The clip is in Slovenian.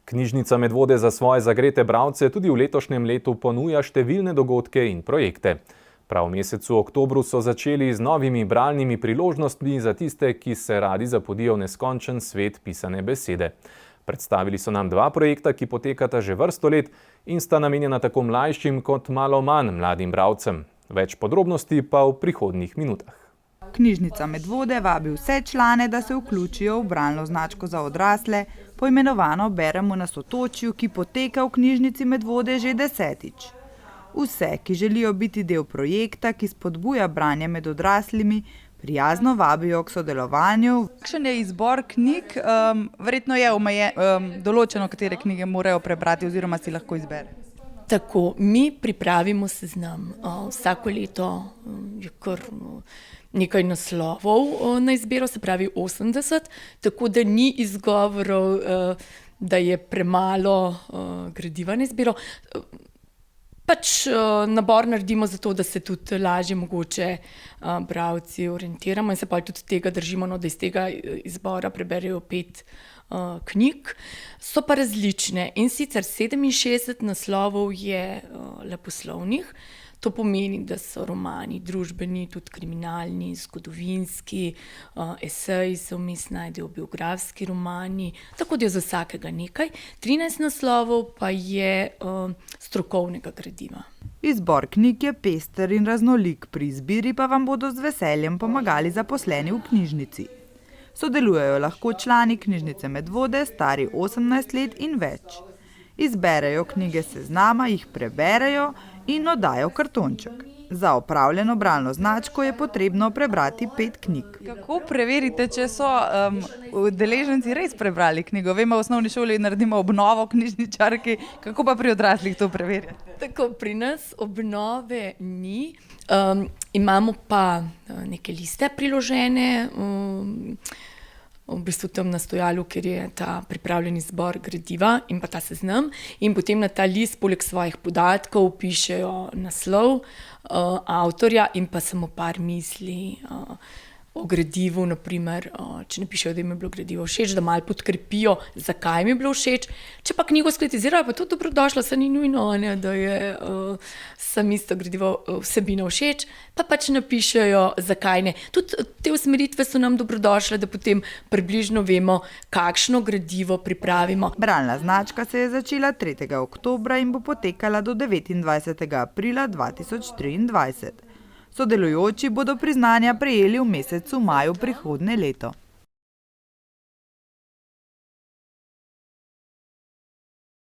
Knjižnica Medvode za svoje zagrete bralce tudi v letošnjem letu ponuja številne dogodke in projekte. Prav v mesecu oktobru so začeli z novimi bralnimi priložnostmi za tiste, ki se radi zapodijo v neskončen svet pisane besede. Predstavili so nam dva projekta, ki potekata že vrsto let in sta namenjena tako mlajšim kot malo manj mladim bralcem. Več podrobnosti pa v prihodnjih minutah. Knjižnica Medvode vabi vse člane, da se vključijo v bralno značko za odrasle, poimenovano Beremo na Sotočju, ki poteka v knjižnici Medvode že 10. Vse, ki želijo biti del projekta, ki spodbuja branje med odraslimi, prijazno vabijo k sodelovanju. Kakšen je izbor knjig? Verjetno je določeno, katere knjige morajo prebrati oziroma si lahko izbere. Tako, mi pripravimo seznam. Vsako leto je kar nekaj naslovov na izbiro, se pravi 80, tako da ni izgovorov, da je premalo gradiva na izbiro. Pač nabor naredimo zato, da se tudi lažje mogoče bralci orientiramo in se pa tudi tega držimo, da iz tega izbora preberejo 5 knjig. So pa različne in sicer 67 naslovov je leposlovnih. To pomeni, da so romani družbeni, tudi kriminalni, zgodovinski, eseji se vmes najdejo, biografski romani, tako da je za vsakega nekaj. 13 naslovov pa je strokovnega gradiva. Izbor knjig je pester in raznolik, pri izbiri pa vam bodo z veseljem pomagali zaposleni v knjižnici. Sodelujejo lahko člani knjižnice Medvode, stari 18 let in več. Izberejo knjige seznama, jih preberejo in oddajo kartonček. Za opravljeno bralno značko je potrebno prebrati 5 knjig. Kako preverite, če so udeleženci res prebrali knjigo? Vemo, v osnovni šoli naredimo obnovo knjižničarki, kako pa pri odraslih to preverjate? Tako, pri nas obnove ni. Imamo pa neke liste priložene, v bistvu tam na stojalu, kjer je ta pripravljeni zbor gradiva in pa ta seznam. In potem na ta list poleg svojih podatkov pišejo naslov avtorja in pa samo par misli o gradivu, naprimer, če napišejo, da jim je bilo gradivo všeč, da malo podkrepijo, zakaj jim je bilo všeč. Če pa knjigo skritizirajo, pa to dobrodošlo, se ni nujno, da je sam isto gradivo vsebina všeč, pa pač napišejo, zakaj ne. Tudi te usmeritve so nam dobrodošle, da potem približno vemo, kakšno gradivo pripravimo. Bralna značka se je začela 3. oktobra in bo potekala do 29. aprila 2023. Sodelujoči bodo priznanja prejeli v mesecu maju prihodnje leto.